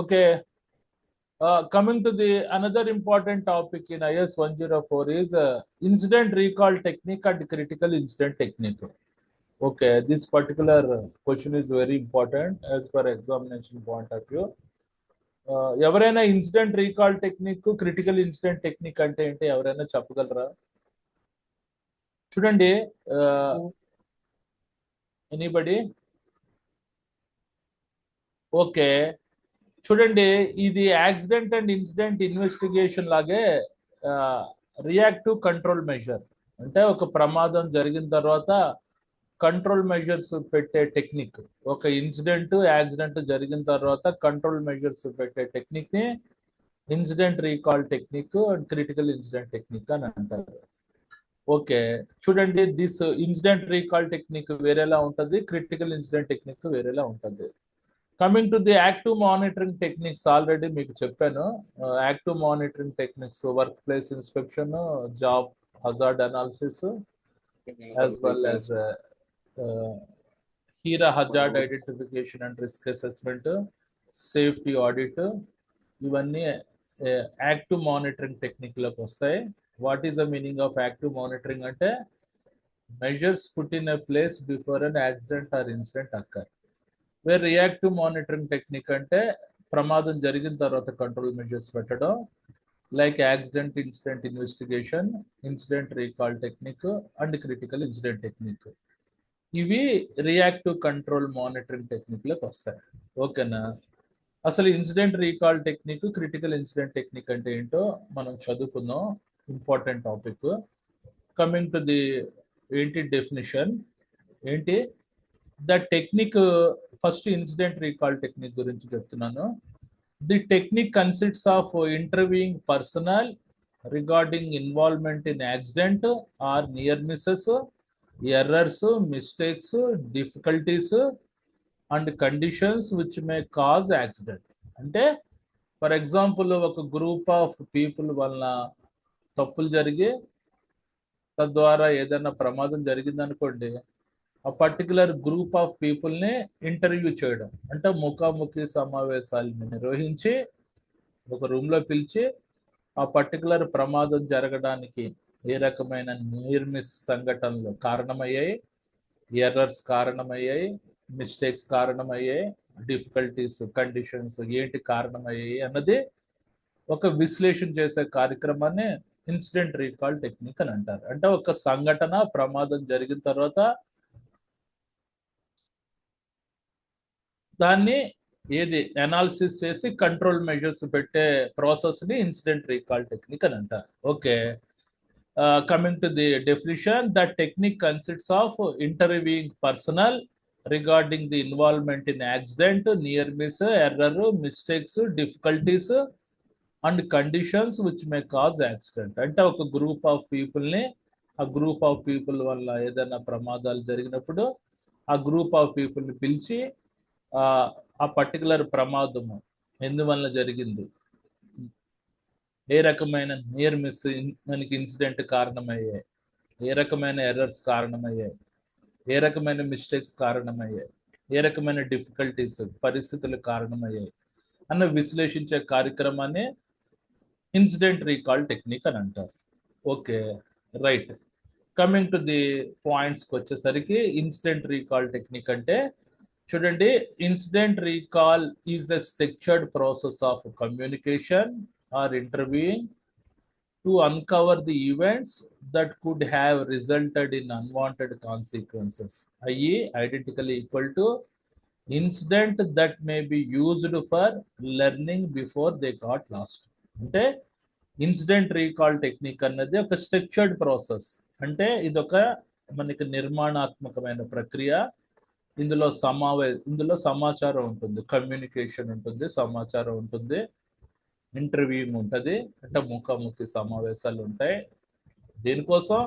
Okay. Coming to the another important topic in IS 104 is incident recall technique and critical incident technique. Okay, this particular question is very important as per examination point of view. ఎవరైనా incident recall technique critical incident technique అంటే ఏంటి ఎవరైనా చెప్పగలరా? చూడండి, anybody? Okay, చూడండి, ఇది accident and incident investigation లాగే reactive control measure. అంటే ఒక ప్రమాదం జరిగిన తర్వాత కంట్రోల్ మెజర్స్ పెట్టే టెక్నిక్. ఒక ఇన్సిడెంట్ యాక్సిడెంట్ జరిగిన తర్వాత కంట్రోల్ మెజర్స్ పెట్టే టెక్నిక్ ని incident recall technique and critical incident technique అని అంటారు. ఓకే, చూడండి, దిస్ ఇన్సిడెంట్ రీకాల్ టెక్నిక్ వేరేలా ఉంటుంది, క్రిటికల్ ఇన్సిడెంట్ టెక్నిక్ వేరేలా ఉంటుంది. Coming to the active monitoring techniques already మీకు చెప్పాను. Active monitoring techniques work place inspection, job hazard analysis, as well as HERA hazard identification and risk assessment, safety audit, ఇవన్నీ active monitoring technique లోకి వస్తాయి. What is the meaning of active monitoring అంటే measures put in a place before an accident or incident occur. Where reactive monitoring technique అంటే ప్రమాదం జరిగిన తర్వాత control measures పెట్టడం, like accident incident investigation, incident recall technique and critical incident technique. ఇవి reactive control monitoring technique లకు వస్తాయి. ఓకేనా? అసలు incident recall technique, critical incident technique అంటే ఏంటో మనం చదువుకుందాం. Important topic. Coming to the ఏంటి డెఫినిషన్ ఏంటి the technique. First incident recall technique గురించి చెప్తున్నాను. The technique consists of interviewing personnel regarding involvement in accident or near misses, errors, mistakes, difficulties and conditions which may cause accident. అంటే for example ఒక group of people వలన తప్పులు జరిగి తద్వారా ఏదైనా ప్రమాదం జరిగిందనుకోండి, ఆ పర్టికులర్ గ్రూప్ ఆఫ్ పీపుల్ని ఇంటర్వ్యూ చేయడం. అంటే ముఖాముఖి సమావేశాలను నిర్వహించి ఒక రూమ్లో పిలిచి ఆ పర్టికులర్ ప్రమాదం జరగడానికి ఏ రకమైన నిర్మిస్ సంఘటనలు కారణమయ్యాయి, ఎర్రర్స్ కారణమయ్యాయి, మిస్టేక్స్ కారణమయ్యాయి, డిఫికల్టీస్ కండిషన్స్ ఏంటి కారణమయ్యాయి అన్నది ఒక విశ్లేషణ చేసే కార్యక్రమాన్ని ఇన్సిడెంట్ రీకాల్ టెక్నిక్ అని అంటారు. అంటే ఒక సంఘటన ప్రమాదం జరిగిన తర్వాత దాన్ని ఏది అనాలిసిస్ చేసి కంట్రోల్ మెజర్స్ పెట్టే ప్రాసెస్ ని ఇన్సిడెంట్ రీకాల్ టెక్నిక్ అని అంటారు. Okay, coming to the definition, the technique consists of interviewing personnel regarding the involvement in accident, near miss, error, mistakes, difficulties and conditions which may cause accident. అంటే ఒక group of పీపుల్ని, ఆ group of people వల్ల ఏదైనా ప్రమాదాలు జరిగినప్పుడు ఆ group of పీపుల్ని పిలిచి ఆ పర్టికులర్ ప్రమాదము ఎందువల్ల జరిగింది, ఏ రకమైన నియర్ మిస్ మనకి ఇన్సిడెంట్ కారణమయ్యాయి, ఏ రకమైన ఎర్రర్స్ కారణమయ్యాయి, ఏ రకమైన మిస్టేక్స్ కారణమయ్యాయి, ఏ రకమైన డిఫికల్టీస్ పరిస్థితులు కారణమయ్యాయి అన్న విశ్లేషించే కార్యక్రమాన్ని ఇన్సిడెంట్ రీకాల్ టెక్నిక్ అని అంటారు. Okay, right. Coming to the పాయింట్స్కి వచ్చేసరికి ఇన్సిడెంట్ రీకాల్ టెక్నిక్ అంటే చూడండి, incident recall is a structured process of communication or interviewing to uncover the events that could have resulted in unwanted consequences, అయ్యి identically equal to incident that may be used for learning before they got lost. అంటే incident recall technique అన్నది ఒక structured process. అంటే ఇదొక మనకి నిర్మాణాత్మకమైన ప్రక్రియ. ఇందులో సమాచారం ఉంటుంది, కమ్యూనికేషన్ ఉంటుంది, సమాచారం ఉంటుంది, ఇంటర్వ్యూయింగ్ ఉంటుంది, అంటే ముఖాముఖి సమావేశాలు ఉంటాయి. దీనికోసం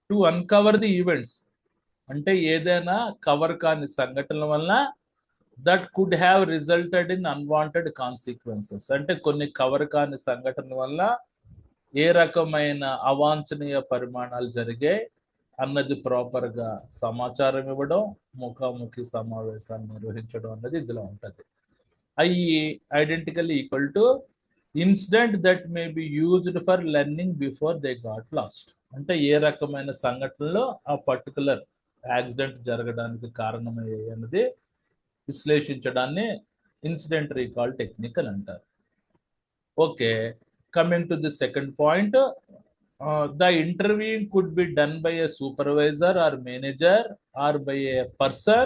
టు అన్కవర్ ది ఈవెంట్స్, అంటే ఏదైనా కవర్ కాని సంఘటనల వల్ల that could have resulted in unwanted consequences, అంటే కొన్ని కవర్ కాని సంఘటనల వల్ల ఏ రకమైన అవాంఛనీయ పరిమాణాలు జరిగాయి అన్నది ప్రాపర్గా సమాచారం ఇవ్వడం, ముఖాముఖి సమావేశాన్ని నిర్వహించడం అన్నది ఇందులో ఉంటుంది. Identically equal to incident that may be used for learning before they got lost. అంటే ఏ రకమైన సంఘటనలో ఆ పర్టికులర్ యాక్సిడెంట్ జరగడానికి కారణమయ్యాయి అన్నది విశ్లేషించడాన్ని ఇన్సిడెంట్ రీకాల్ టెక్నిక్ అని అంటారు. Okay, coming to the second point, the interviewing could be done by a supervisor or manager or by a person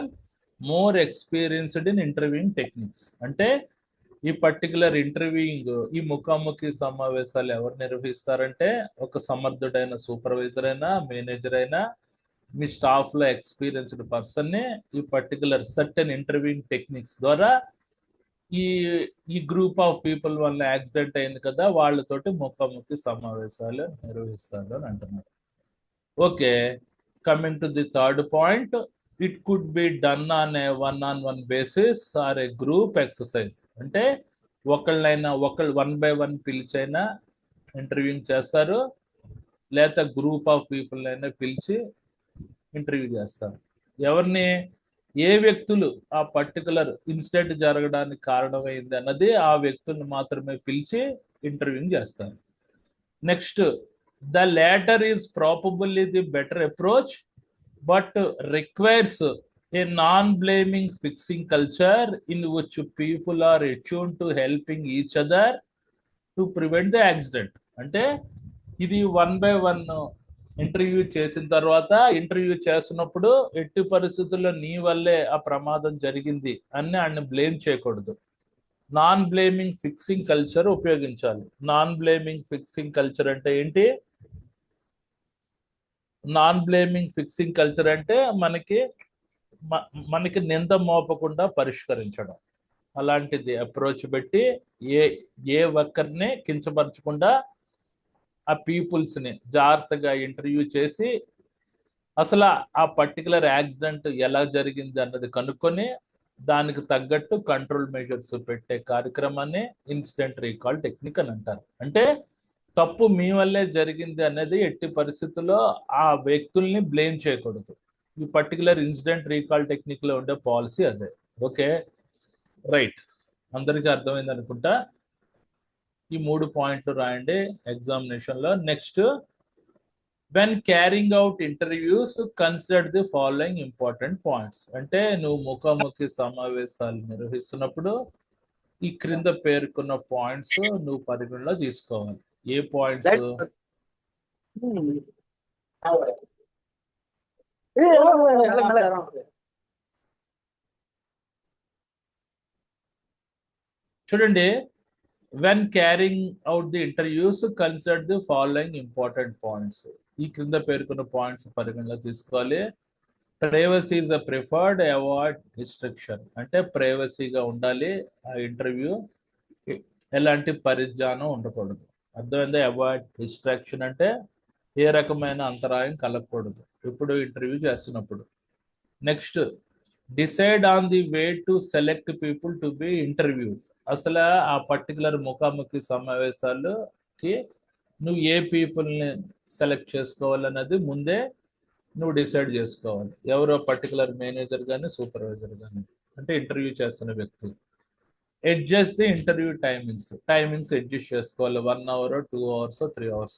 more experienced in interviewing techniques. అంటే ఈ పర్టికులర్ ఇంటర్వ్యూయింగ్, ఈ ముఖాముఖి సమావేశాలు ఎవరు నిర్వహిస్తారంటే ఒక సమర్థుడైన సూపర్వైజర్ అయినా మేనేజర్ అయినా మీ స్టాఫ్ లో ఎక్స్పీరియన్స్డ్ పర్సన్ ని ఈ పర్టికులర్ సర్టెన్ ఇంటర్వ్యూయింగ్ టెక్నిక్స్ ద్వారా ఈ ఈ గ్రూప్ ఆఫ్ పీపుల్ వల్ల యాక్సిడెంట్ అయింది కదా, వాళ్ళతోటి ముఖాముఖి సమావేశాలు నిర్వహిస్తారు అని అంటున్నారు. Okay, coming to the third point, it could be done on a one basis or a group exercise. అంటే ఒకళ్ళైనా 1 by 1 పిలిచైనా ఇంటర్వ్యూయింగ్ చేస్తారు, లేదా గ్రూప్ ఆఫ్ పీపుల్ అయినా పిలిచి ఇంటర్వ్యూ చేస్తారు. ఎవరిని, ఏ వ్యక్తులు ఆ పర్టికులర్ ఇన్సిడెంట్ జరగడానికి కారణమైంది అన్నది ఆ వ్యక్తులను మాత్రమే పిలిచి ఇంటర్వ్యూయింగ్ చేస్తారు. Next, the latter is probably the better approach but requires a non blaming fixing culture in which people are attune to helping each other to prevent the accident. అంటే ఇది 1 by 1 ఇంటర్వ్యూ చేసిన తర్వాత interview చేస్తున్నప్పుడు ఎట్టి పరిస్థితుల్లో నీ వల్లే ఆ ప్రమాదం జరిగింది అని ఆయన బ్లేమ్ చేయకూడదు. నాన్ బ్లేమింగ్ ఫిక్సింగ్ కల్చర్ ఉపయోగించాలి. నాన్ బ్లేమింగ్ ఫిక్సింగ్ కల్చర్ అంటే ఏంటి? నాన్ బ్లేమింగ్ ఫిక్సింగ్ కల్చర్ అంటే మనకి నింద మోపకుండా పరిష్కరించడం. అలాంటిది అప్రోచ్ పెట్టి ఏ ఒక్కరిని కించపరచకుండా ఆ పీపుల్స్ ని జాగ్రత్తగా ఇంటర్వ్యూ చేసి అసలు ఆ పర్టికులర్ యాక్సిడెంట్ ఎలా జరిగింది అన్నది కనుక్కొని దానికి తగ్గట్టు కంట్రోల్ మెజర్స్ పెట్టే కార్యక్రమాన్ని ఇన్సిడెంట్ రీకాల్ టెక్నిక్ అని అంటారు. అంటే తప్పు మీ వల్లే జరిగింది అనేది ఎట్టి పరిస్థితుల్లో ఆ వ్యక్తుల్ని బ్లేమ్ చేయకూడదు. ఈ పర్టికులర్ ఇన్సిడెంట్ రీకాల్ టెక్నిక్ లో ఉండే పాలసీ అదే. ఓకే, రైట్, అందరికీ అర్థమైంది అనుకుంటా. ఈ 3 పాయింట్లు రాయండి ఎగ్జామినేషన్ లో. Next, when carrying out interviews consider the following important points. అంటే నువ్వు ముఖాముఖి సమావేశాలు నిర్వహిస్తున్నప్పుడు ఈ క్రింద పేర్కొన్న పాయింట్స్ నువ్వు పరిగణలో తీసుకోవాలి. ఏ పాయింట్స్? చూడండి, when carrying out the interviews consider the following important points. ఈ క్రింద పేర్కొన్న పాయింట్స్ పరిగణలో తీసుకోవాలి. Privacy is a preferred, avoid restriction. అంటే ప్రైవసీగా ఉండాలి ఆ ఇంటర్వ్యూ, ఎలాంటి పరిజ్ఞానం ఉండకూడదు. అర్థమైందా? అవాయిడ్ డిస్ట్రాక్షన్ అంటే ఏ రకమైన అంతరాయం కలగకూడదు ఇప్పుడు ఇంటర్వ్యూ చేస్తున్నప్పుడు. Next, decide on the way to select people to be interview. అసలు ఆ పర్టికులర్ ముఖాముఖి సమావేశాలకి నువ్వు ఏ పీపుల్ని సెలెక్ట్ చేసుకోవాలన్నది ముందే నువ్వు డిసైడ్ చేసుకోవాలి. ఎవరో పర్టికులర్ మేనేజర్ కానీ సూపర్వైజర్ కానీ, అంటే ఇంటర్వ్యూ చేస్తున్న వ్యక్తి. Adjust the interview timings adjust చేసుకోవాలి. 1 hour 2 hours 3 hours.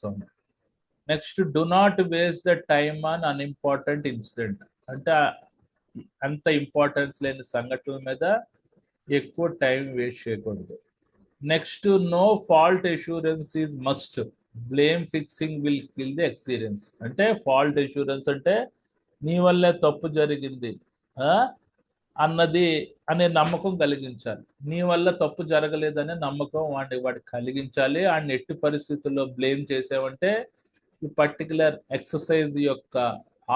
Next, do not waste the time on unimportant incident. అంటే అంత ఇంపార్టెన్స్ లేని సంఘటనల మీద ఎక్కువ టైం వేస్ట్ చేయకూడదు. Next, no fault assurance is must, blame fixing will kill the experience. అంటే fault assurance అంటే నీ వల్లే తప్పు జరిగింది అనే నమ్మకం కలిగించాలి. నీ వల్ల తప్పు జరగలేదనే నమ్మకం వాడికి కలిగించాలి. వాడిని ఎట్టి పరిస్థితుల్లో బ్లేమ్ చేసావంటే ఈ పర్టికులర్ ఎక్సర్సైజ్ యొక్క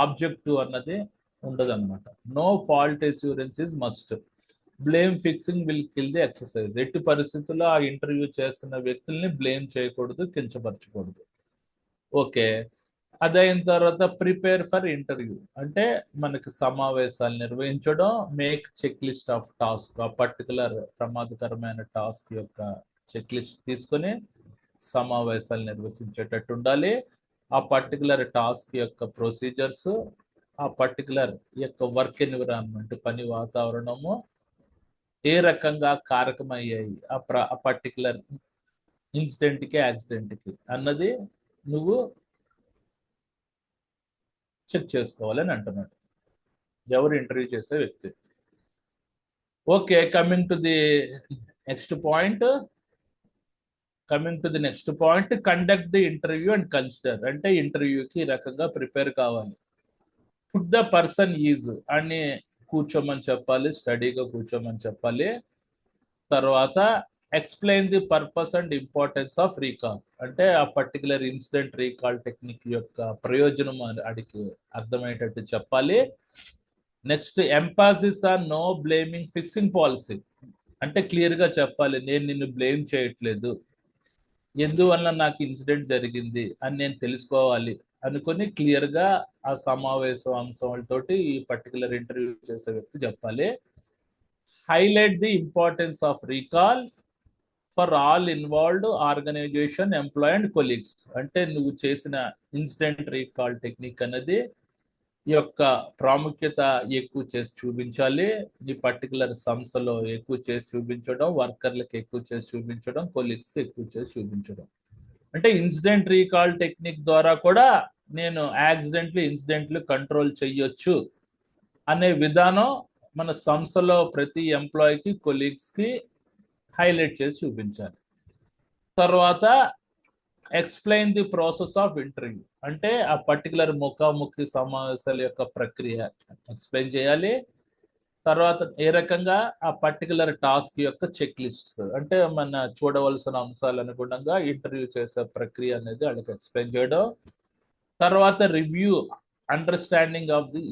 ఆబ్జెక్టివ్ అన్నది ఉండదు అనమాట. No fault assurance is must, blame fixing will kill the exercise. ఎట్టి పరిస్థితుల్లో ఆ ఇంటర్వ్యూ చేస్తున్న వ్యక్తుల్ని బ్లేమ్ చేయకూడదు, కించపరచకూడదు. ఓకే, అదైన తర్వాత ప్రిపేర్ ఫర్ ఇంటర్వ్యూ. అంటే మనకి సమావేశాలు నిర్వహించడం, make checklist of task. ఆ పర్టికులర్ ప్రమాదకరమైన టాస్క్ యొక్క చెక్ లిస్ట్ తీసుకొని సమావేశాలు నిర్వహించేటట్టు ఉండాలి. ఆ పర్టికులర్ టాస్క్ యొక్క ప్రొసీజర్స్, ఆ పర్టికులర్ యొక్క వర్క్ ఎన్విరాన్మెంట్, పని వాతావరణము ఏ రకంగా కారకమయ్యాయి ఆ పర్టికులర్ ఇన్సిడెంట్కి యాక్సిడెంట్కి అన్నది నువ్వు చెక్ చేసుకోవాలని అంటున్నాడు ఎవరు ఇంటర్వ్యూ చేసే వ్యక్తి. Okay, coming to the next point conduct the interview and consider. అంటే ఇంటర్వ్యూకి ఈ రకంగా ప్రిపేర్ కావాలి. పుట్ ద పర్సన్ ఈజ్ అని కూర్చోమని చెప్పాలి, స్టడీగా కూర్చోమని చెప్పాలి. తర్వాత explain the purpose and importance of recall. అంటే ఆ పర్టికులర్ ఇన్సిడెంట్ రీకాల్ టెక్నిక్ యొక్క ప్రయోజనం అడిగి అర్థమయ్యేటట్టు చెప్పాలి. Next emphasis on no blaming fixing policy. అంటే క్లియర్గా చెప్పాలి, నేను నిన్ను బ్లేమ్ చేయట్లేదు, ఎందువల్ల నాకు ఇన్సిడెంట్ జరిగింది అని నేను తెలుసుకోవాలి అనుకుని క్లియర్గా ఆ సమావేశం అంశాలతోటి ఈ పర్టికులర్ ఇంటర్వ్యూ చేసే వ్యక్తి చెప్పాలి. Highlight the importance of recall for all involved organisation, employee and colleagues. అంటే నువ్వు చేసిన ఇన్సిడెంట్ రీకాల్ టెక్నిక్ అనేది ఈ యొక్క ప్రాముఖ్యత ఎక్కువ చేసి చూపించాలి. ఈ పర్టికులర్ సంస్థలో ఎక్కువ చేసి చూపించడం, వర్కర్లకు ఎక్కువ చేసి చూపించడం, కొలీగ్స్కి ఎక్కువ చేసి చూపించడం. అంటే ఇన్సిడెంట్ రీకాల్ టెక్నిక్ ద్వారా కూడా నేను ఇన్సిడెంట్లు కంట్రోల్ చెయ్యొచ్చు అనే విధానం మన సంస్థలో ప్రతి ఎంప్లాయీకి, కొలీగ్స్కి హైలైట్ చేసి చూపించాలి. తర్వాత explain the process of interview. అంటే ఆ పర్టికులర్ ముఖాముఖి సమావేశాల యొక్క ప్రక్రియ ఎక్స్ప్లెయిన్ చేయాలి. తర్వాత ఏ రకంగా ఆ పర్టికులర్ టాస్క్ యొక్క చెక్ లిస్ట్స్, అంటే మన చూడవలసిన అంశాలు అనుగుణంగా ఇంటర్వ్యూ చేసే ప్రక్రియ అనేది వాళ్ళకి ఎక్స్ప్లెయిన్ చేయడం. తర్వాత రివ్యూ అండర్స్టాండింగ్ ఆఫ్ ది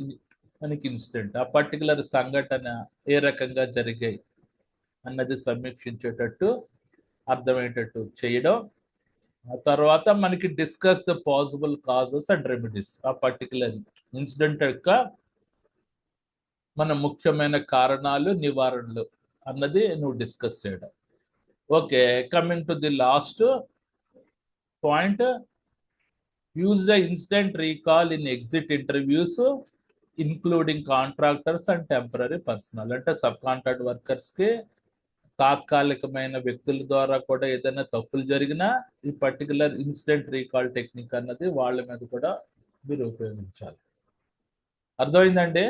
మనకి ఇన్సిడెంట్, ఆ పర్టికులర్ సంఘటన ఏ రకంగా జరిగాయి అన్నది సమీక్షించేటట్టు అర్థమయ్యేటట్టు చేయడం. ఆ తర్వాత మనకి discuss the possible causes and remedies. ఆ పర్టికులర్ ఇన్సిడెంట్ యొక్క మన ముఖ్యమైన కారణాలు, నివారణలు అన్నది నువ్వు డిస్కస్ చేయడం. Okay, coming to the last point, use the incident recall in exit interviews including contractors and temporary personnel. అంటే సబ్ కాంట్రాక్ట్ వర్కర్స్కి, తాత్కాలికమైన వ్యక్తుల ద్వారా కూడా ఏదైనా తప్పులు జరిగినా ఈ పర్టికులర్ ఇన్సిడెంట్ రీకాల్ టెక్నిక్ అన్నది వాళ్ళ మీద కూడా మీరు ఉపయోగించాలి. అర్థమైందండి?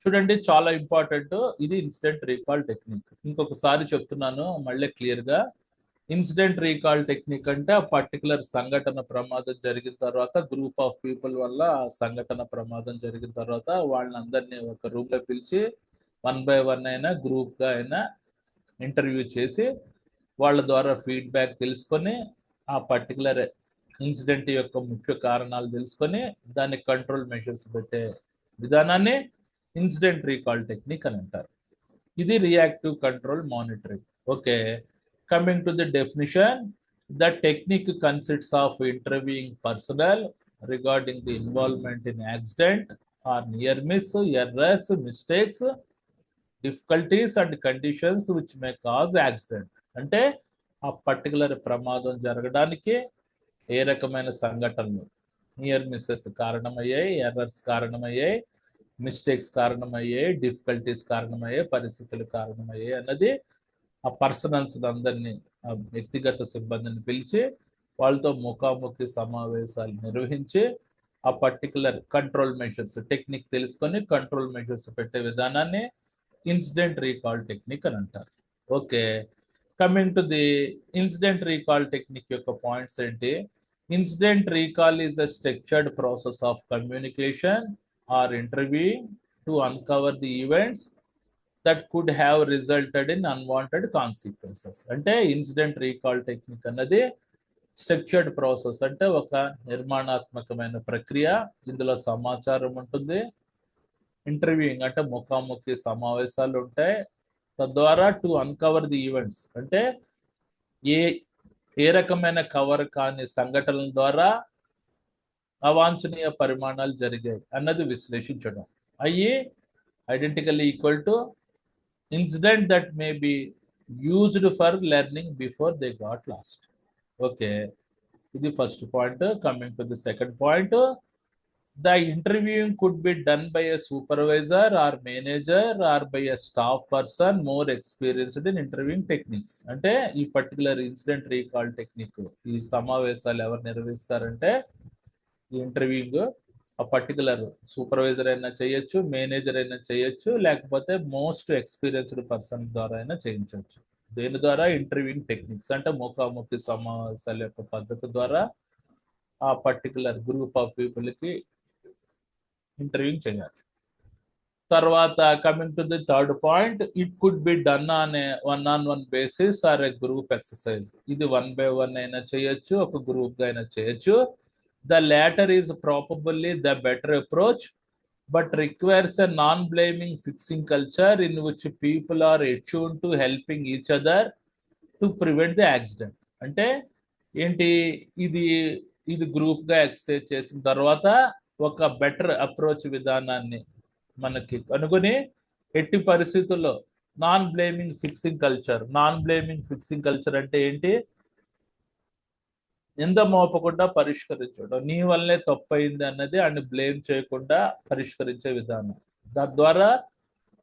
చూడండి, చాలా ఇంపార్టెంట్ ఇది ఇన్సిడెంట్ రీకాల్ టెక్నిక్. ఇంకొకసారి చెప్తున్నాను మళ్ళీ క్లియర్గా. ఇన్సిడెంట్ రీకాల్ టెక్నిక్ అంటే ఆ పర్టికులర్ సంఘటన ప్రమాదం జరిగిన తర్వాత గ్రూప్ ఆఫ్ పీపుల్ వల్ల సంఘటన ప్రమాదం జరిగిన తర్వాత వాళ్ళందరినీ ఒక రూమ్లో పిలిచి 1 by 1 అయినా గ్రూప్గా అయినా ఇంటర్వ్యూ చేసి వాళ్ళ ద్వారా ఫీడ్బ్యాక్ తెలుసుకొని ఆ పర్టికులర్ ఇన్సిడెంట్ యొక్క ముఖ్య కారణాలు తెలుసుకొని దానికి కంట్రోల్ మెషర్స్ పెట్టే విధానాన్ని ఇన్సిడెంట్ రీకాల్ టెక్నిక్ అని అంటారు. ఇది reactive control monitoring. Okay, coming to the definition, the technique consists of interviewing personnel regarding the involvement in accident or near miss, errors, mistakes, difficulties and conditions which may cause accident. అంటే ఆ particular ప్రమాదం జరగడానికి ఏ రకమైన సంఘటనలు, near misses కారణమయ్యాయి, errors కారణమయ్యాయి, mistakes కారణమయ్యాయి, డిఫికల్టీస్ కారణమయ్యాయి, పరిస్థితులు కారణమయ్యాయి అన్నది ఆ పర్సనల్స్ అందరినీ, ఆ వ్యక్తిగత సిబ్బందిని పిలిచి వాళ్ళతో ముఖాముఖి సమావేశాలు నిర్వహించి ఆ పర్టికులర్ కంట్రోల్ మెషర్స్ టెక్నిక్ తెలుసుకొని కంట్రోల్ మెషర్స్ పెట్టే విధానాన్ని ఇన్సిడెంట్ రీకాల్ టెక్నిక్ అని అంటారు. Okay, coming to the incident recall technique యొక్క పాయింట్స్ ఏంటి? Incident recall is a structured process of communication or interviewing to uncover the events that could have resulted in unwanted consequences. అంటే incident recall technique అన్నది structured process, అంటే ఒక నిర్మాణాత్మకమైన ప్రక్రియ. ఇందులో సమాచారం ఉంటుంది, ఇంటర్వ్యూయింగ్ అంటే ముఖాముఖి సమావేశాలు ఉంటాయి. తద్వారా టు అన్కవర్ ది ఈవెంట్స్, అంటే ఏ రకమైన కవర్ కాని సంఘటనల ద్వారా అవాంఛనీయ పరిమాణాలు జరిగాయి అన్నది విశ్లేషించడం. అయ్యి identically equal to incident that may be used for learning before they got lost. Okay, ఇది first point. Coming to the second point, The interviewing could be done by a supervisor or manager or by a staff person more experienced in interviewing techniques. అంటే ఈ particular incident recall technique ఈ సమావేశాలు ఎవరు నిర్వహిస్తారంటే ఈ interviewing ఆ particular supervisor అయినా చేయొచ్చు, manager అయినా చేయొచ్చు, లేకపోతే మోస్ట్ ఎక్స్పీరియన్స్డ్ పర్సన్ ద్వారా అయినా చేయించవచ్చు. దేని ద్వారా? ఇంటర్వ్యూయింగ్ టెక్నిక్స్ అంటే ముఖాముఖి సమావేశాల యొక్క పద్ధతి ద్వారా ఆ పర్టికులర్ గ్రూప్ ఆఫ్ పీపుల్కి ఇంటర్వ్యూయింగ్ చేయాలి. తర్వాత coming to the third point, it could be done on a 1-on-1 basis or a group exercise. ఇది 1-by-1 అయినా చేయొచ్చు, ఒక గ్రూప్ గా అయినా చేయొచ్చు. The latter is probably the better approach but requires a non-blaming fixing culture in which people are attuned to helping each other to prevent the accident. అంటే ఏంటి, ఇది గ్రూప్ గా ఎక్సర్సైజ్ చేసిన తర్వాత ఒక బెటర్ అప్రోచ్ విధానాన్ని మనకి కనుగొని ఎట్టి పరిస్థితుల్లో నాన్ బ్లేమింగ్ ఫిక్సింగ్ కల్చర్ అంటే ఏంటి? నింద మోపకుండా పరిష్కరించడం, నీ వల్లే తప్పయింది అన్నది ఆయన బ్లేమ్ చేయకుండా పరిష్కరించే విధానం. దాని ద్వారా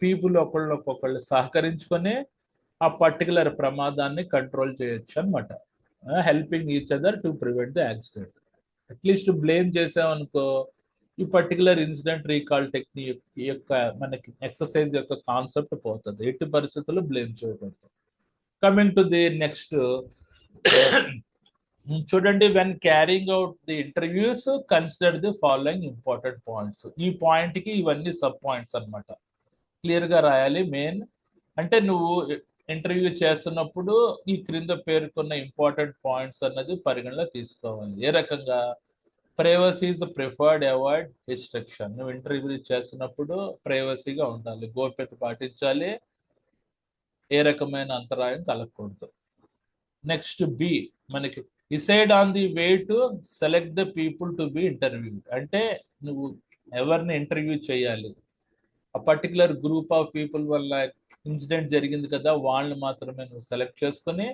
పీపుల్ ఒకళ్ళొకొకళ్ళు సహకరించుకొని ఆ పర్టికులర్ ప్రమాదాన్ని కంట్రోల్ చేయొచ్చు అనమాట. Helping each other to prevent the accident. At least blame చేసామనుకో, ఈ పర్టికులర్ ఇన్సిడెంట్ రీకాల్ టెక్నిక్ యొక్క మనకి ఎక్సర్సైజ్ యొక్క కాన్సెప్ట్ పోతుంది. ఎట్టి పరిస్థితుల్లో బ్లేమ్ చేయకూడదు. కమింగ్ టు ది నెక్స్ట్, చూడండి, when carrying out the interviews consider the following important points. ఈ పాయింట్ కి ఇవన్నీ సబ్ పాయింట్స్ అనమాట. క్లియర్ గా రాయాలి. మెయిన్ అంటే నువ్వు ఇంటర్వ్యూ చేస్తున్నప్పుడు ఈ క్రింద పేర్కొన్న ఇంపార్టెంట్ పాయింట్స్ అన్నది పరిగణలో తీసుకోవాలి. ఏ రకంగా? Privacy is preferred, avoid destruction. నువ్వు ఇంటర్వ్యూ చేస్తున్నప్పుడు ప్రైవసీగా ఉండాలి, గోప్యత పాటించాలి, ఏ రకమైన అంతరాయం కలగకూడదు. నెక్స్ట్ బి మనకి decide on the way to select the people to be interviewed. అంటే నువ్వు ఎవరిని ఇంటర్వ్యూ చేయాలి, ఆ పర్టికులర్ గ్రూప్ ఆఫ్ పీపుల్ వల్ల ఇన్సిడెంట్ జరిగింది కదా, వాళ్ళని మాత్రమే నువ్వు సెలెక్ట్ చేసుకుని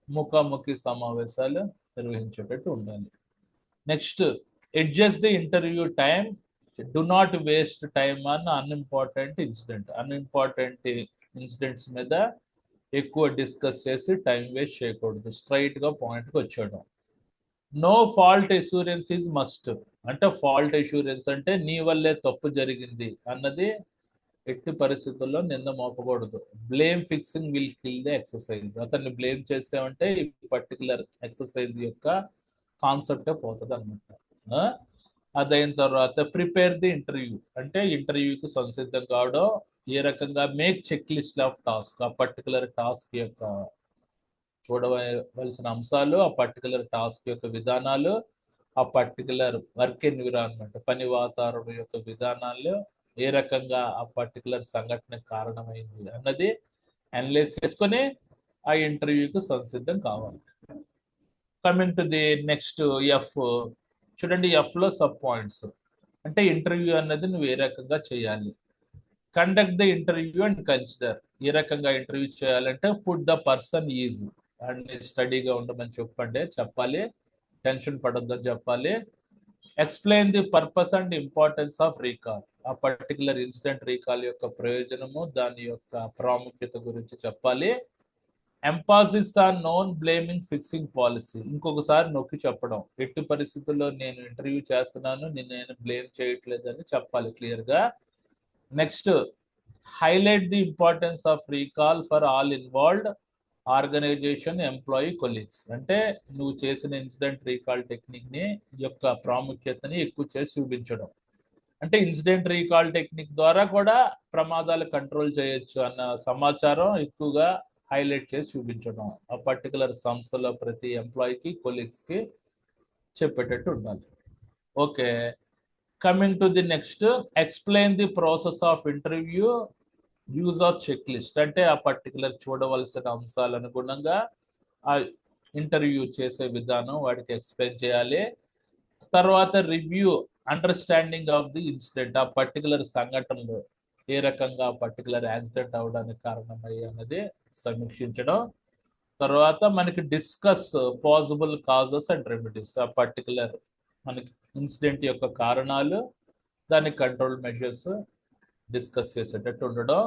ముఖాముఖి సమావేశాలు నిర్వహించేటట్టు ఉండాలి. Next, adjust the interview time, do not waste time on unimportant incidents మీద ఎక్కువ డిస్కస్ చేసి టైం వేస్ట్ చేయకూడదు, స్ట్రైట్ గా పాయింట్కి వచ్చేయడం. No fault assurance is must. అంటే ఫాల్ట్ అష్యూరెన్స్ అంటే నీ వల్లే తప్పు జరిగింది అన్నది ఎట్టి పరిస్థితుల్లో నింద మోపకూడదు. Blame fixing will kill the exercise. అతన్ని బ్లేమ్ చేసామంటే ఈ పర్టికులర్ ఎక్సర్సైజ్ యొక్క కాన్సెప్టే పోతుంది అనమాట. అదైన తర్వాత ప్రిపేర్ ది ఇంటర్వ్యూ. అంటే ఇంటర్వ్యూకి సంసిద్ధం కావడం. ఏ రకంగా? Make checklist of task. ఆ పర్టికులర్ టాస్క్ యొక్క చూడవలసిన అంశాలు, ఆ పర్టికులర్ టాస్క్ యొక్క విధానాలు, ఆ పర్టికులర్ వర్క్ ఎన్విరాన్మెంట్ పని వాతావరణం యొక్క విధానాలు, ఏ రకంగా ఆ పర్టికులర్ సంఘటన కారణమైంది అన్నది అనలైజ్ చేసుకొని ఆ ఇంటర్వ్యూకి సంసిద్ధం కావాలి. Coming to the next F, చూడండి, ఎఫ్ లో సబ్ పాయింట్స్. అంటే ఇంటర్వ్యూ అన్నది నువ్వు ఏ రకంగా చేయాలి. Conduct the interview and consider. ఏ రకంగా ఇంటర్వ్యూ చేయాలంటే put the person ease and స్టడీగా ఉండమని చెప్పాలి, టెన్షన్ పడొద్దని చెప్పాలి. Explain the purpose and importance of recall. ఆ పర్టికులర్ ఇన్సిడెంట్ రీకాల్ యొక్క ప్రయోజనము, దాని యొక్క ప్రాముఖ్యత గురించి చెప్పాలి. Emphasis on non blaming fixing policy. ఇంకొకసారి నొక్కి చెప్పడం, ఎట్టి పరిస్థితుల్లో నేను ఇంటర్వ్యూ చేస్తున్నాను, నేను బ్లేమ్ చేయట్లేదని చెప్పాలి క్లియర్ గా. Next, highlight the importance of recall for all involved, organisation, employee, colleagues. అంటే నువ్వు చేసిన ఇన్సిడెంట్ రీకాల్ టెక్నిక్ ని యొక్క ప్రాముఖ్యతని ఎక్కువ చేసి చూపించడం. అంటే ఇన్సిడెంట్ రీకాల్ టెక్నిక్ ద్వారా కూడా ప్రమాదాలు కంట్రోల్ చేయొచ్చు అన్న సమాచారం ఎక్కువగా హైలైట్ చేసి చూపించడం. ఆ పర్టికులర్ సంస్థలో ప్రతి ఎంప్లాయీకి, కొలీగ్స్ కి చెప్పేటట్టు ఉండాలి. Okay, coming to the next, explain the process of interview, use of checklist. అంటే ఆ పర్టికులర్ చూడవలసిన అంశాల అనుగుణంగా ఆ ఇంటర్వ్యూ చేసే విధానం వాడికి ఎక్స్ప్లెయిన్ చేయాలి. తర్వాత review understanding of the incident. ఆ పర్టికులర్ సంఘటనలు ఏ రకంగా పర్టికులర్ యాక్సిడెంట్ అవడానికి కారణమయ్యి అన్నది సమీక్షించడం. తర్వాత మనకి discuss possible causes and remedies. ఆ పర్టికులర్ మనకి ఇన్సిడెంట్ యొక్క కారణాలు, దాని కంట్రోల్ మెజర్స్ డిస్కస్ చేసేటట్టు ఉండడం.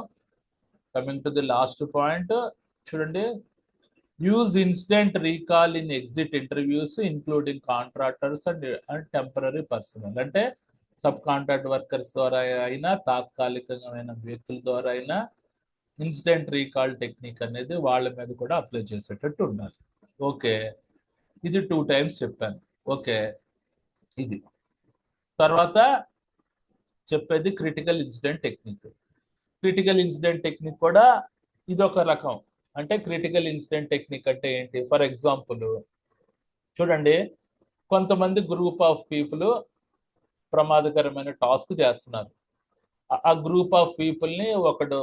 Coming to the last point చూడండి, use instant recall in exit interviews including contractors and temporary personnel. అంటే సబ్ కాంట్రాక్ట్ వర్కర్స్ ద్వారా అయినా, తాత్కాలికమైన వ్యక్తుల ద్వారా అయినా ఇన్స్టెంట్ రీకాల్ టెక్నిక్ అనేది వాళ్ళ మీద కూడా అప్లై చేసేటట్టు ఉండాలి. ఓకే, ఇది 2 times చెప్పాను. ఓకే, ఇది తర్వాత చెప్పేది critical incident technique. Critical incident technique కూడా ఇది ఒక రకం. అంటే క్రిటికల్ ఇన్సిడెంట్ టెక్నిక్ అంటే ఏంటి? ఫర్ ఎగ్జాంపుల్ చూడండి, కొంతమంది గ్రూప్ ఆఫ్ పీపుల్ ప్రమాదకరమైన టాస్క్ చేస్తున్నారు. ఆ గ్రూప్ ఆఫ్ పీపుల్ని ఒకడు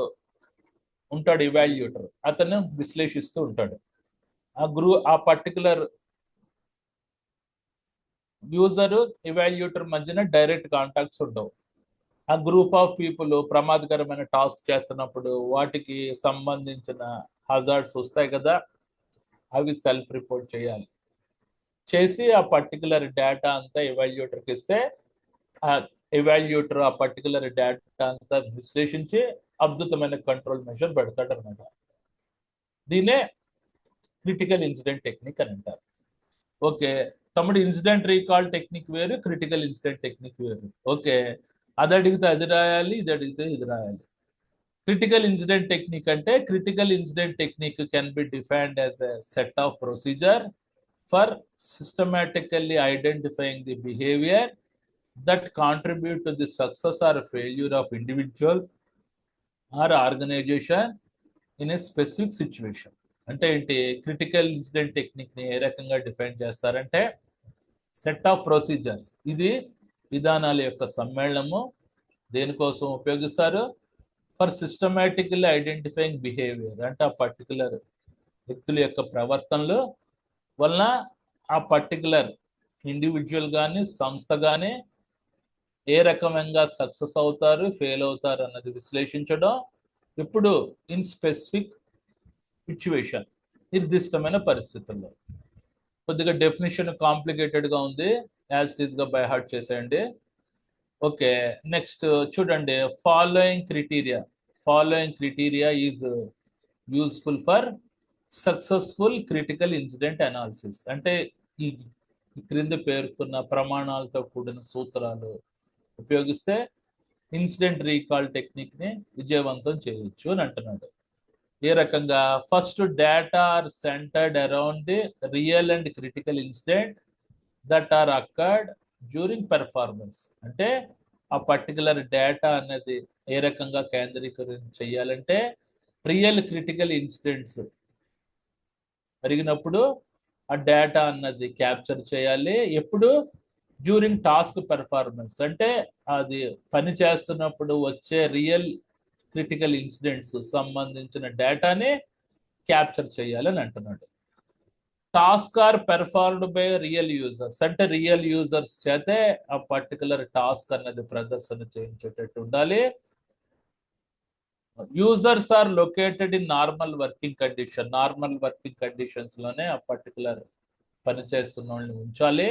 ఉంటాడు, ఇవాల్యూటర్, అతను విశ్లేషిస్తూ ఉంటాడు. ఆ పర్టికులర్ యూజర్ ఇవాల్యూటర్ మధ్యన డైరెక్ట్ కాంటాక్ట్స్ ఉండవు. ఆ గ్రూప్ ఆఫ్ పీపుల్ ప్రమాదకరమైన టాస్క్ చేస్తున్నప్పుడు వాటికి సంబంధించిన హజార్డ్స్ వస్తాయి కదా, అవి సెల్ఫ్ రిపోర్ట్ చేయాలి. చేసి ఆ పర్టికులర్ డేటా అంతా ఎవాల్యూటర్కి ఇస్తే ఆ ఎవాల్యూటర్ ఆ పర్టికులర్ డేటా అంతా విశ్లేషించి అద్భుతమైన కంట్రోల్ మెజర్ పెడతాడు అనమాట. దీనే క్రిటికల్ ఇన్సిడెంట్ టెక్నిక్ అని అంటారు. ఓకే తమ్ముడు, ఇన్సిడెంట్ రీకాల్ టెక్నిక్ వేరు, క్రిటికల్ ఇన్సిడెంట్ టెక్నిక్ వేరు. ఓకే, అది అడిగితే అది రాయాలి, ఇది అడిగితే ఇది రాయాలి. క్రిటికల్ ఇన్సిడెంట్ టెక్నిక్ అంటే, critical incident technique can be defined as a set of procedure for systematically identifying the behaviour that contribute to the success or failure of individuals or organization in a specific situation. అంటే ఏంటి? Critical incident technique ని ఏ రకంగా define చేస్తారంటే, set of procedures, ఇది విధానాల యొక్క సమ్మేళనము. దేనికోసం ఉపయోగిస్తారు? ఫర్ సిస్టమాటికల్లీ ఐడెంటిఫైయింగ్ బిహేవియర్, అంటే ఆ పర్టికులర్ వ్యక్తుల యొక్క ప్రవర్తనలు వలన ఆ పర్టికులర్ ఇండివిజువల్ కానీ సంస్థ కానీ ఏ రకమంగా సక్సెస్ అవుతారు, ఫెయిల్ అవుతారు అన్నది విశ్లేషించడం. ఇప్పుడు ఇన్ స్పెసిఫిక్ సిచ్యువేషన్, నిర్దిష్టమైన పరిస్థితుల్లో. కొద్దిగా డెఫినేషన్ కాంప్లికేటెడ్గా ఉంది, యాజ్ ఇట్ ఈస్గా బై హార్ట్ చేసేయండి. ఓకే, నెక్స్ట్ చూడండి, following criteria is useful for successful critical incident analysis. అంటే ఈ క్రింద పేర్కొన్న ప్రమాణాలతో కూడిన సూత్రాలు ఉపయోగిస్తే ఇన్సిడెంట్ రీకాల్ టెక్నిక్ ని విజయవంతం చేయొచ్చు అని అంటున్నాడు. ఏ రకంగా? First, data are centred around the real and critical incident that are occurred during performance. అంటే ఆ పర్టికులర్ డేటా అనేది ఏ రకంగా కేంద్రీకరణ చేయాలంటే, రియల్ క్రిటికల్ ఇన్సిడెంట్స్ జరిగినప్పుడు ఆ డేటా అన్నది క్యాప్చర్ చేయాలి. ఎప్పుడు? డ్యూరింగ్ టాస్క్ పెర్ఫార్మెన్స్, అంటే అది పని చేస్తున్నప్పుడు వచ్చే రియల్ క్రిటికల్ ఇన్సిడెంట్స్ సంబంధించిన డేటాని క్యాప్చర్ చేయాలని అంటున్నాడు. Task are performed by real users, అంటే రియల్ యూజర్స్ చేతే ఆ పర్టికులర్ టాస్క్ అన్నది ప్రదర్శన చేయించేటట్టు ఉండాలి. Users are located in normal working conditions లోనే ఆ పర్టికులర్ పని చేస్తున్న వాళ్ళని ఉంచాలి.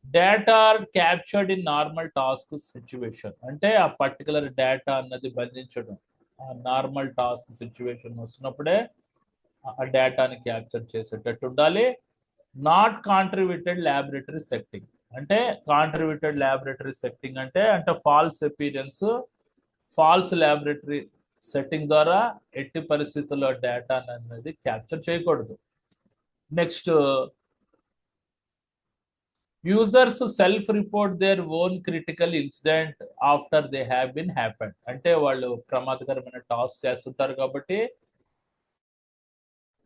Data are captured in normal task situation, అంటే ఆ పర్టికులర్ డేటా అన్నది బంధించడం ఆ నార్మల్ టాస్క్ సిచ్యువేషన్ వస్తున్నప్పుడే ఆ డేటాని క్యాప్చర్ చేసేటట్టు ఉండాలి. నాట్ కాంట్రిబ్యూటెడ్ ల్యాబొరేటరీ సెట్టింగ్, అంటే కాంట్రిబ్యూటెడ్ ల్యాబొరేటరీ సెట్టింగ్ అంటే false appearance, false laboratory setting ద్వారా ఎట్టి పరిస్థితుల్లో డేటా అనేది క్యాప్చర్ చేయకూడదు. Next, users self report their own critical incident after they have been happened, అంటే వాళ్ళు ప్రమాదకరమైన టాస్క్ చేస్తుంటారు కాబట్టి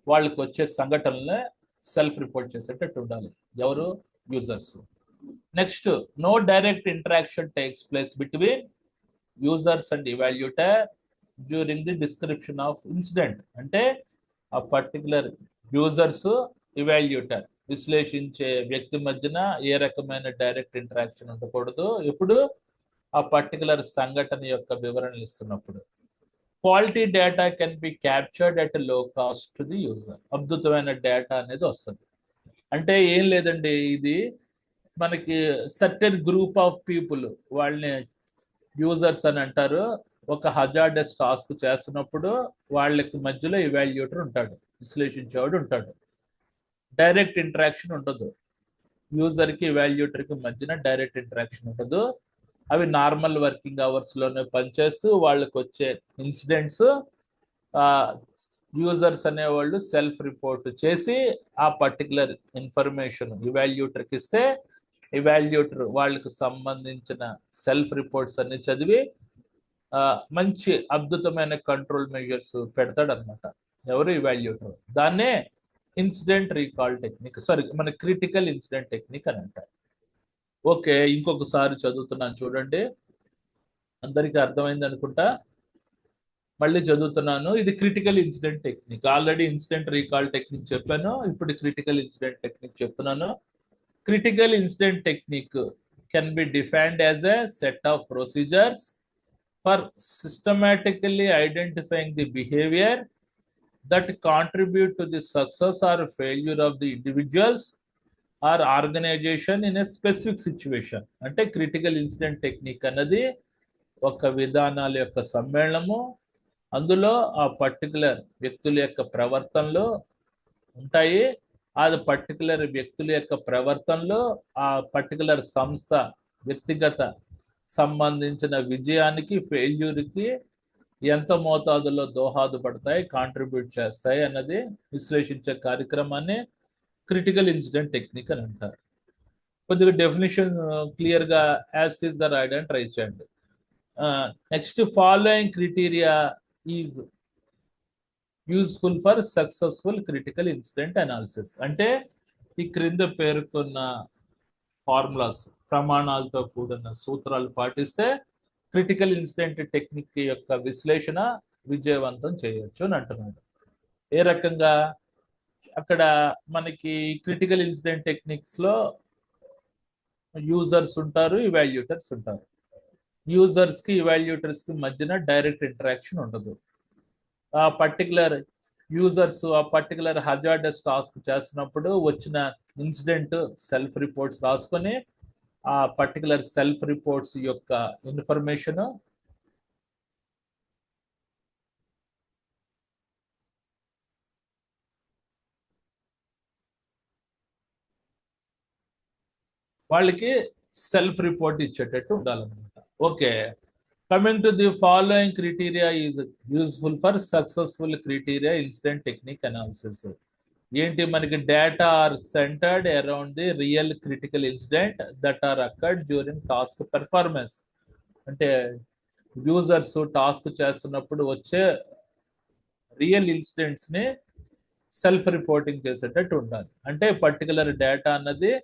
వాళ్ళకి వచ్చే సంఘటనలే సెల్ఫ్ రిపోర్ట్ చేసేటట్టు ఉండాలి. ఎవరు? Users. Next, no direct interaction takes place between users and evaluator during the description of incident, అంటే ఆ పర్టికులర్ యూజర్స్ ఇవాల్యూటర్ విశ్లేషించే వ్యక్తి మధ్యన ఏ రకమైన డైరెక్ట్ ఇంటరాక్షన్ ఉండకూడదు. ఇప్పుడు ఆ పర్టికులర్ సంఘటన యొక్క వివరణలు ఇస్తున్నప్పుడు. Quality data can be captured at లో కాస్ట్ టు ది యూజర్, అద్భుతమైన డేటా అనేది వస్తుంది. అంటే ఏం లేదండి, ఇది మనకి సర్టెన్ గ్రూప్ ఆఫ్ పీపుల్, వాళ్ళని యూజర్స్ అని అంటారు. ఒక హజార్డస్ టాస్క్ చేస్తున్నప్పుడు వాళ్ళకి మధ్యలో ఇవాల్యుయేటర్ ఉంటాడు, విశ్లేషించేవాడు ఉంటాడు. డైరెక్ట్ ఇంటరాక్షన్ ఉండదు, యూజర్కి ఇవాల్యుయేటర్కి మధ్యన డైరెక్ట్ ఇంటరాక్షన్ ఉండదు. అవి నార్మల్ వర్కింగ్ అవర్స్లోనే పనిచేస్తూ వాళ్ళకి వచ్చే ఇన్సిడెంట్స్ యూజర్స్ అనేవాళ్ళు సెల్ఫ్ రిపోర్ట్ చేసి ఆ పర్టికులర్ ఇన్ఫర్మేషన్ ఇవాల్యుయేటర్కి ఇస్తే ఇవాల్యుయేటర్ వాళ్ళకి సంబంధించిన సెల్ఫ్ రిపోర్ట్స్ అన్ని చదివి మంచి అద్భుతమైన కంట్రోల్ మెజర్స్ పెడతాడు అనమాట. ఎవరు? ఇవాల్యుయేటర్. దాన్నే ఇన్సిడెంట్ రీకాల్ టెక్నిక్, సారీ మన క్రిటికల్ ఇన్సిడెంట్ టెక్నిక్ అని అంటారు. ఓకే, ఇంకొకసారి చదువుతున్నాను చూడండి, అందరికీ అర్థమైంది అనుకుంటా. మళ్ళీ చదువుతున్నాను. ఇది critical incident technique. Already incident recall technique చెప్పాను, ఇప్పుడు క్రిటికల్ ఇన్సిడెంట్ టెక్నిక్ చెప్తున్నాను. Critical incident technique can be defined as a set of procedures for systematically identifying the behaviour that contribute to the success or failure of the individuals or organization in a specific situation. అంటే critical incident technique అన్నది ఒక విధానాల యొక్క సమ్మేళనము. అందులో ఆ particular వ్యక్తుల యొక్క ప్రవర్తనలు ఉంటాయి. ఆ పర్టికులర్ వ్యక్తుల యొక్క ప్రవర్తనలో ఆ పర్టికులర్ సంస్థ వ్యక్తిగత సంబంధించిన విజయానికి, ఫెయిల్యూర్కి ఎంత మోతాదులో దోహదపడతాయి, కాంట్రిబ్యూట్ చేస్తాయి అన్నది విశ్లేషించే కార్యక్రమాన్ని క్రిటికల్ ఇన్సిడెంట్ టెక్నిక్ అని అంటారు. కొద్దిగా డెఫినేషన్ క్లియర్గా యాజ్ ఇట్ ఈస్ గా రాయడానికి ట్రై చేయండి. Next, following criteria is useful for successful critical incident analysis. అంటే ఈ క్రింద పేర్కొన్న ఫార్ములాస్, ప్రమాణాలతో కూడిన సూత్రాలు పాటిస్తే క్రిటికల్ ఇన్సిడెంట్ టెక్నిక్ యొక్క విశ్లేషణ విజయవంతం చేయొచ్చు అని అంటున్నాడు. ఏ రకంగా? అక్కడ మనకి క్రిటికల్ ఇన్సిడెంట్ టెక్నిక్స్ లో యూజర్స్ ఉంటారు, ఇవాల్యుయేటర్స్ ఉంటారు. యూజర్స్ కి ఇవాల్యుయేటర్స్ కి మధ్యన డైరెక్ట్ ఇంటరాక్షన్ ఉండదు. ఆ పర్టికులర్ యూజర్స్ ఆ పర్టికులర్ హజార్డస్ టాస్క్ చేస్తున్నప్పుడు వచ్చిన ఇన్సిడెంట్ సెల్ఫ్ రిపోర్ట్స్ రాసుకొని ఆ పర్టికులర్ సెల్ఫ్ రిపోర్ట్స్ యొక్క ఇన్ఫర్మేషన్ వాళ్ళకి సెల్ఫ్ రిపోర్ట్ ఇచ్చేటట్టు ఉండాలన్నమాట. Okay, coming to the following criteria is useful for successful criteria incident technique analysis. ఏంటి? మనకి data are centred around the real critical incident that are occurred during task performance. అంటే users task చేస్తున్నప్పుడు వచ్చే real incidents ని self reporting చేసేటట్టు ఉండాలి. అంటే particular data అన్నది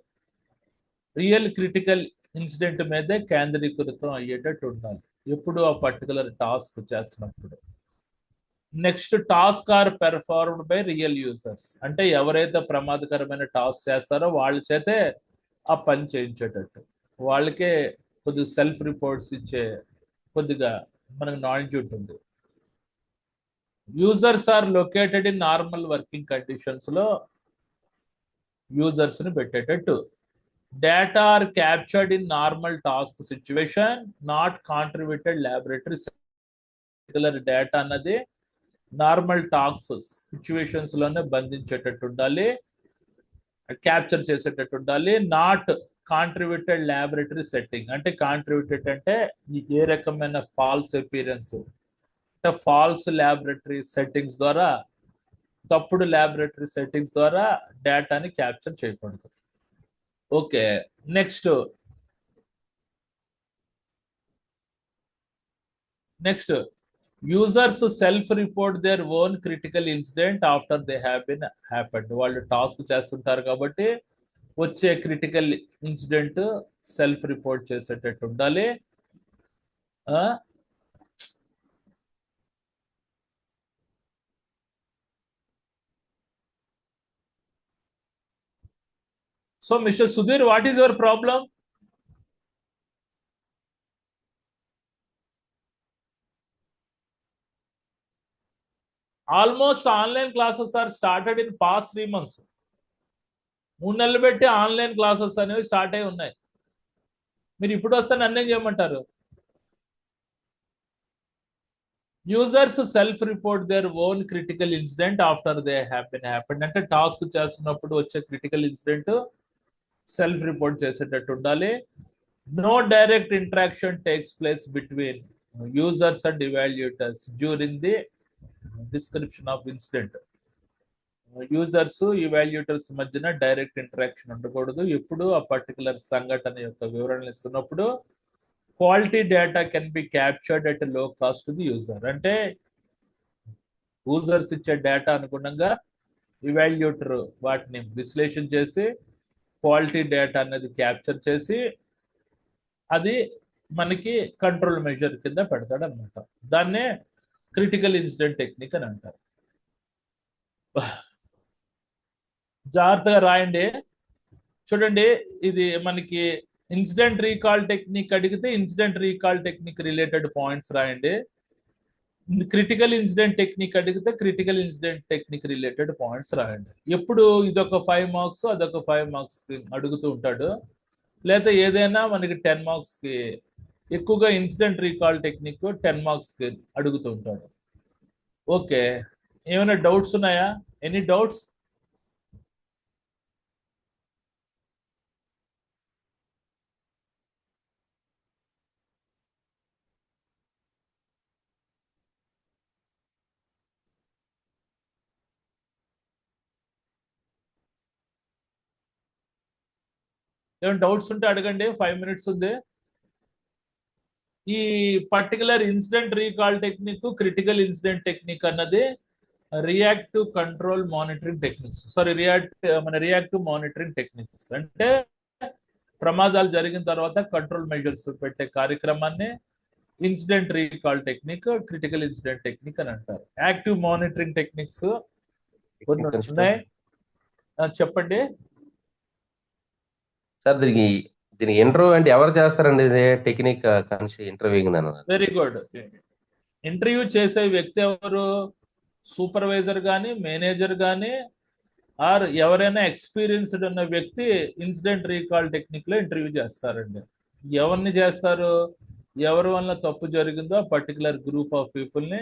రియల్ క్రిటికల్ ఇన్సిడెంట్ మీదే కేంద్రీకృతం అయ్యేటట్టు ఉండాలి ఎప్పుడు ఆ పర్టికులర్ టాస్క్ చేస్తున్నప్పుడు. Next, task are performed by real users. అంటే ఎవరైతే ప్రమాదకరమైన టాస్క్ చేస్తారో వాళ్ళ చేతే ఆ పని చేయించేటట్టు, వాళ్ళకే కొద్దిగా సెల్ఫ్ రిపోర్ట్స్ ఇచ్చే కొద్దిగా మనకు నాలెడ్జ్ ఉంటుంది. Users are located in normal working conditions లో యూజర్స్ ని పెట్టేటట్టు. Data are captured in normal task situation, not contributed laboratory. Particular data అన్నది నార్మల్ టాస్క్ సిచ్యువేషన్స్ లోనే బంధించేటట్టు ఉండాలి, క్యాప్చర్ చేసేటట్టు ఉండాలి. Not contributed laboratory setting. అంటే కాంట్రిబ్యూటెడ్ అంటే ఏ రకమైన ఫాల్స్ అపీరెన్స్, అంటే ఫాల్స్ ల్యాబొరేటరీ సెట్టింగ్స్ ద్వారా, తప్పుడు ల్యాబొరేటరీ సెట్టింగ్స్ ద్వారా డేటాని క్యాప్చర్ చేయకూడదు. Okay, next users self report their own critical incident after they have been happened. వాళ్ళు టాస్క్ చేస్తుంటారు కాబట్టి వచ్చే క్రిటికల్ ఇన్సిడెంట్ సెల్ఫ్ రిపోర్ట్ చేసేటట్టు ఉండాలి. So mister Sudheer, what is your problem? Almost online classes are started in past 3 months. 3 నెలలు పెట్టి online classes అనేవి start అయి ఉన్నాయి. మీరు ఇప్పుడు వస్తే నన్నేం చేయమంటారు? Users self report their own critical incident after they happened. అంటే టాస్క్ చేస్తున్నప్పుడు వచ్చే క్రిటికల్ ఇన్సిడెంట్ సెల్ఫ్ రిపోర్ట్ చేసేటట్టు ఉండాలి. No direct interaction takes place between users and evaluators during the description of incident. Users evaluators మధ్యన direct interaction ఉండకూడదు. ఎప్పుడు ఆ particular సంఘటన యొక్క వివరణలు ఇస్తున్నప్పుడు quality data can be captured at లో కాస్ట్ టు ది యూజర్. అంటే యూజర్స్ ఇచ్చే డేటా అనుగుణంగా ఇవాల్యుయేటర్ వాటిని విశ్లేషణ చేసి క్వాలిటీ డేటా అనేది క్యాప్చర్ చేసి అది మనకి కంట్రోల్ మెజర్ కింద పెడతాడు అనమాట. దాన్నే క్రిటికల్ ఇన్సిడెంట్ టెక్నిక్ అని అంటారు. జాగ్రత్తగా రాయండి. చూడండి, ఇది మనకి ఇన్సిడెంట్ రీకాల్ టెక్నిక్ అడిగితే incident recall technique related points రాయండి. క్రిటికల్ ఇన్సిడెంట్ టెక్నిక్ అడిగితే critical incident technique related points రాయండి. ఎప్పుడు ఇదొక 5 మార్క్స్ అదొక 5 మార్క్స్ అడుగుతూ ఉంటాడు. లేదా ఏదైనా మనకి 10 మార్క్స్ కి, ఎక్కువగా ఇన్సిడెంట్ రీకాల్ టెక్నిక్ 10 మార్క్స్ కి అడుగుతూ ఉంటాడు. ఓకే, ఏమైనా డౌట్స్ ఉన్నాయా? Any doubts? ఏమైనా డౌట్స్ ఉంటే అడగండి, 5 minutes ఉంది. ఈ particular incident recall technique, critical incident technique అన్నది reactive control monitoring techniques. Sorry, reactive monitoring techniques అంటే ప్రమాదాలు జరిగిన తర్వాత కంట్రోల్ మెజర్స్ పెట్టే కార్యక్రమాన్ని incident recall technique, critical incident technique అని అంటారు. యాక్టివ్ మానిటరింగ్ టెక్నిక్స్ కొన్ని ఉన్నాయి. చెప్పండి సార్. దీనికి ఇంటర్వ్యూ అంటే ఎవరు చేస్తారండి? ఇది టెక్నిక్ ఇంటర్వ్యూయింగ్ అన్నారు. Very good. ఇంటర్వ్యూ చేసే వ్యక్తి ఎవరు? సూపర్వైజర్ కానీ, మేనేజర్ కానీ, ఆర్ ఎవరైనా ఎక్స్పీరియన్స్డ్ ఉన్న వ్యక్తి ఇన్సిడెంట్ రీకాల్ టెక్నిక్ లో ఇంటర్వ్యూ చేస్తారండి. ఎవరిని చేస్తారు? ఎవరి వల్ల తప్పు జరిగిందో పర్టికులర్ గ్రూప్ ఆఫ్ పీపుల్ ని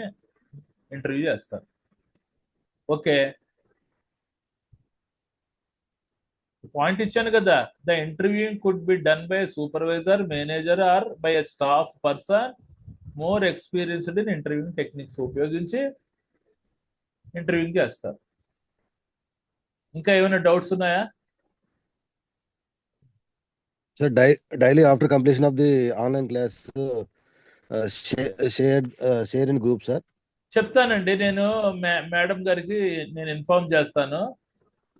ఇంటర్వ్యూ చేస్తారు. ఓకే, పాయింట్ ఇచ్చాను కదా. The interviewing could be done by supervisor, manager or by a staff person more experienced in interviewing techniques ఉపయోగించి ఇంటర్వ్యూయింగ్ చేస్తారు. ఇంకా ఏమైనా డౌట్స్ ఉన్నాయా? Sir, daily after completion of the online class, share in group, sir. చెప్తానండి, నేను madam గారికి నేను inform చేస్తాను.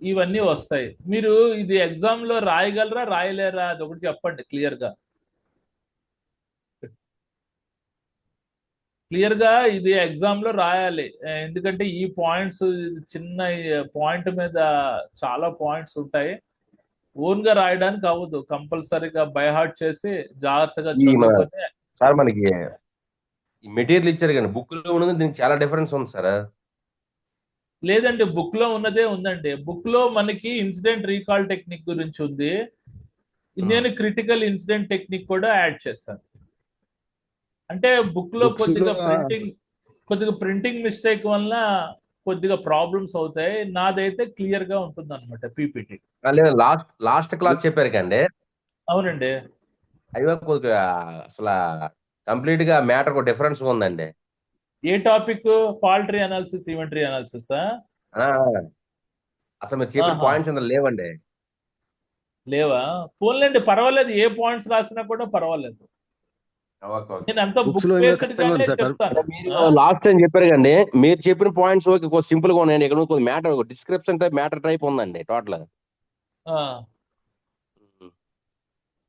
ఇవన్నీ వస్తాయి. మీరు ఇది ఎగ్జామ్ లో రాయగలరా, రాయలేరా, అది ఒకటి చెప్పండి క్లియర్ గా. ఇది ఎగ్జామ్ లో రాయాలి. ఎందుకంటే ఈ పాయింట్స్, చిన్న పాయింట్ మీద చాలా పాయింట్స్ ఉంటాయి. ఓన్ గా రాయడానికి అవ్వదు. కంపల్సరీగా బై హార్ట్ చేసి జాగ్రత్తగా చదువుకొని. సార్, మనకి మెటీరియల్ ఇచ్చారు కానీ బుక్ లో ఉన్నది దీనికి చాలా డిఫరెన్స్ ఉంది సార్. లేదండి, బుక్ లో ఉన్నదే ఉందండి. బుక్ లో మనకి ఇన్సిడెంట్ రీకాల్ టెక్నిక్ గురించి ఉంది. నేను క్రిటికల్ ఇన్సిడెంట్ టెక్నిక్ కూడా యాడ్ చేశాను. అంటే బుక్ లో కొద్దిగా ప్రింటింగ్ మిస్టేక్ వల్ల కొద్దిగా ప్రాబ్లమ్స్ అవుతాయి. నాదైతే క్లియర్ గా ఉంటుంది అనమాట పీపీటీ. లాస్ట్ క్లాస్ చెప్పారు కండి. అవునండి, అయ్యో కొద్దిగా అసలు కంప్లీట్ గా మ్యాటర్ డిఫరెన్స్ ఉందండి. ఏ topic? Fault analysis, event tree analysis. అసలు మీరు చెప్పిన పాయింట్స్ అంత లేవండి. లేవా? పోన్లేండి, పర్వాలేదు. ఏ పాయింట్స్ రాసినా కూడా పర్వాలేదు. నేను అంతా బుక్ బేస్డ్ గానే చెప్తాను. లాస్ట్ టైం చెప్పారు కండి, మీరు చెప్పిన పాయింట్స్ ఓకే, సింపుల్ గా ఉన్నాయండి. ఇక్కడ matter description type matter type ఉందండి టోటల్.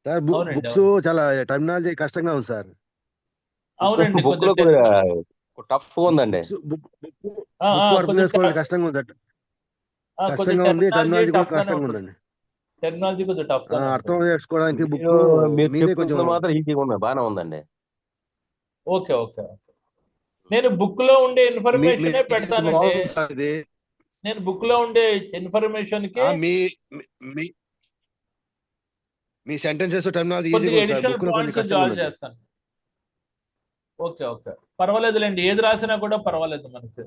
సార్ బుక్స్ చాలా టర్మినాలజీ కష్టంగా ఉంది సార్. అవునండి, బుక్ లో టఫ్ ఉందండి. అర్థం చేసుకోవడం కష్టంగా ఉంది. కష్టంగా ఉంది, టర్మినాలజీ కూడా కష్టంగా ఉందండి. టెక్నాలజీ కొంచెం టఫ్. అర్థం చేసుకోవడానికి బుక్ మీదే కొంచెం మాత్రం ఈజీగా ఉంది, బాగానే ఉందండి. ఓకే. నేను బుక్ లో ఉండే ఇన్ఫర్మేషన్ పెడతానండి. నేను బుక్ లో ఉండే ఇన్ఫర్మేషన్ కి మీ మీ మీ సెంటెన్సెస్ టర్మినాలజీ ఈజీగా కొద్దిగా ఉంది సార్, ఎడిషనల్ బుక్ లో కొంచెం పాయింట్స్ కష్టంగా జాయిన్ ఉంది. చేస్తాను. ఓకే ఓకే, పర్వాలేదులేండి, ఏది రాసినా కూడా పర్వాలేదు మనకి.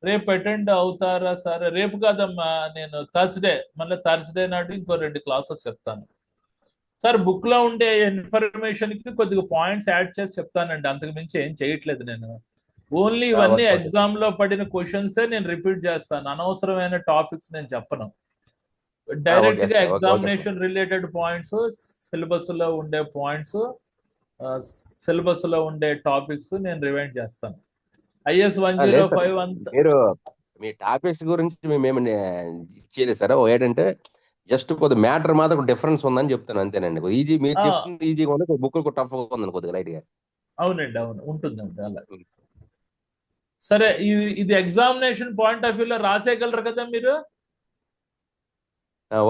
రేపు అటెండ్ అవుతారా సార్? రేపు కాదమ్మా, నేను థర్స్డే, మళ్ళీ థర్స్డే నాడు ఇంకో 2 క్లాసెస్ చెప్తాను సార్. బుక్ లో ఉండే ఇన్ఫర్మేషన్ కి కొద్దిగా పాయింట్స్ యాడ్ చేసి చెప్తానండి, అంతకు మించి ఏం చేయట్లేదు నేను. ఓన్లీ ఇవన్నీ ఓకే, ఓకే. ఎగ్జామ్ లో పడిన క్వశ్చన్సే నేను రిపీట్ చేస్తాను, అనవసరమైన టాపిక్స్ నేను చెప్పను. డైరెక్ట్ ఓకే గా sir, okay, okay sir. Examination related points, syllabus లో ఉండే పాయింట్స్, సిలబస్ లో ఉండే టాపిక్స్ నేను రివైండ్ చేస్తాను. ఐఎస్ లేదు సార్, 105 అంతా. మీరు మీ టాపిక్స్ గురించి మేము చేయలేదు సార్. ఏంటంటే జస్ట్ కొద్ది మ్యాటర్ మాత్రం డిఫరెన్స్ ఉందని చెప్తాను అంతేనండి. ఈజీ మీరు చెప్తుంది ఈజీగా ఉంది, బుక్ టఫ్ ఉందండి కొద్దిగా లైట్ గా. అవునండి, అవును, ఉంటుందండి అలా. సరే, ఇది ఎగ్జామినేషన్ పాయింట్ ఆఫ్ వ్యూలో రాసేయగలరు కదా మీరు?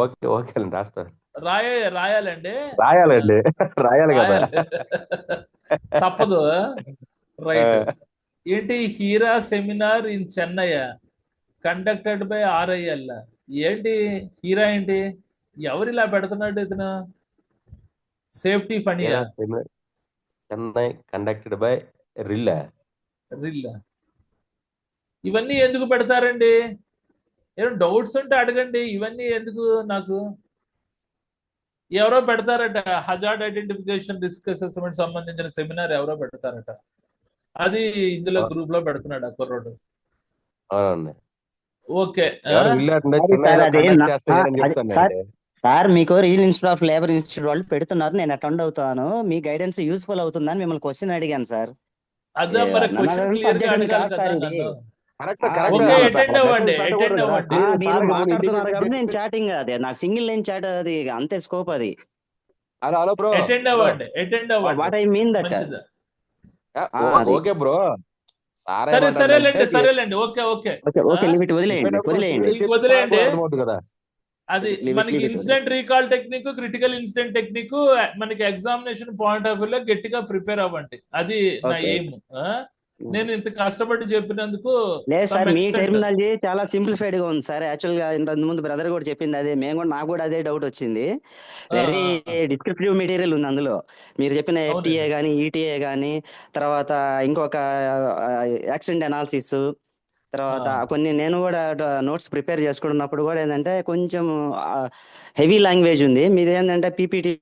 ఓకే, ఓకే అండి, రాస్తాను. రాయాలండి. రాయాలండి, రాయాలి కదా. రాయాలి. తప్పదు. రైట్. ఏంటి, HIRA seminar in Chennai conducted by RIL. ఏంటి హీరా ఏంటి? ఎవరు ఇలా పెడుతున్నాడు ఇతను? సేఫ్టీ ఫనియా? Chennai conducted by RIL. ఇవన్నీ ఎందుకు పెడతారండి? ఏం డౌట్స్ ఉంటే అడగండి, ఇవన్నీ ఎందుకు నాకు? ఎవరో పెడతారట, హజార్డ్ ఐడెంటిఫికేషన్ రిస్క్ అసెస్మెంట్ సంబంధించిన సెమినార్ ఎవరో పెడతారట, అది ఇందులో గ్రూప్ లో పెడుతున్నాడు ఆ కుర్రోడు. అవునండి. ఓకే. ఎవరు రిల్ అంటే సారీ సార్, చెన్నైలో అది కండక్ట్ చేస్తారని అది చెప్తాను సార్ అండి. సార్ మీకు real institute of labour institute వాళ్ళు పెడుతున్నారు, నేను అటెండ్ అవుతాను, మీ గైడెన్స్ యూస్ఫుల్ అవుతుందని మిమ్మల్ని క్వశ్చన్ అడిగాను సార్. అదే మరి క్వశ్చన్ క్లియర్ గా అడగాలి కాదు కదా సార్ ఇది. నన్ను. కరెక్ట్, ఆ, కరెక్ట్. ఓకే, మీరు- అటెండ్ అవ్వండి, అటెండ్ కదా. అవ్వండి. మీరు సార్ మాట్లాడుతున్నారు కాబట్టి నేను చాటింగ్, అదే నాకు సింగిల్ లైన్ చాట్, అది అంతే స్కోప్ అది. Hello, hello bro. అటెండ్ అవ్వండి, అటెండ్ వాట్ అవ్వండి, ఐ మీన్ దట్. మంచిది. అది ఓకే బ్రో. సార్ సరే, ఏమంటారంటే సరేలేండి, okay okay. Okay okay, limit వదిలేయండి వదిలేయండి. వదిలేయండి. అర్థమవుతుంది కదా. అది మనకి incident recall technique, critical incident technique, మనకి ఎగ్జామినేషన్ పాయింట్ ఆఫ్ వ్యూలో గట్టిగా ప్రిపేర్ అవ్వండి, అది నా Okay. ఎయిమ్. నేను ఇంత కష్టపడి చెప్పినందుకు లేదు సార్, some మీ extent. టెర్మినాలజీ చాలా సింప్లిఫైడ్ గా ఉంది సార్. యాక్చువల్ గా ఇంత ముందు బ్రదర్ కూడా చెప్పింది అదే, నాకు కూడా అదే డౌట్ వచ్చింది. వెరీ డిస్క్రిప్టివ్ మెటీరియల్ ఉంది అందులో. మీరు చెప్పిన ఎఫ్టీఏ అవునండి. కానీ, ఈటీఏ కానీ, తర్వాత ఇంకొక యాక్సిడెంట్ అనాలిసిస్, తర్వాత కొన్ని నేను కూడా నోట్స్ ప్రిపేర్ చేసుకున్నప్పుడు కూడా ఏంటంటే కొంచెం హెవీ లాంగ్వేజ్ ఉంది. మీది ఏంటంటే పీపీటీ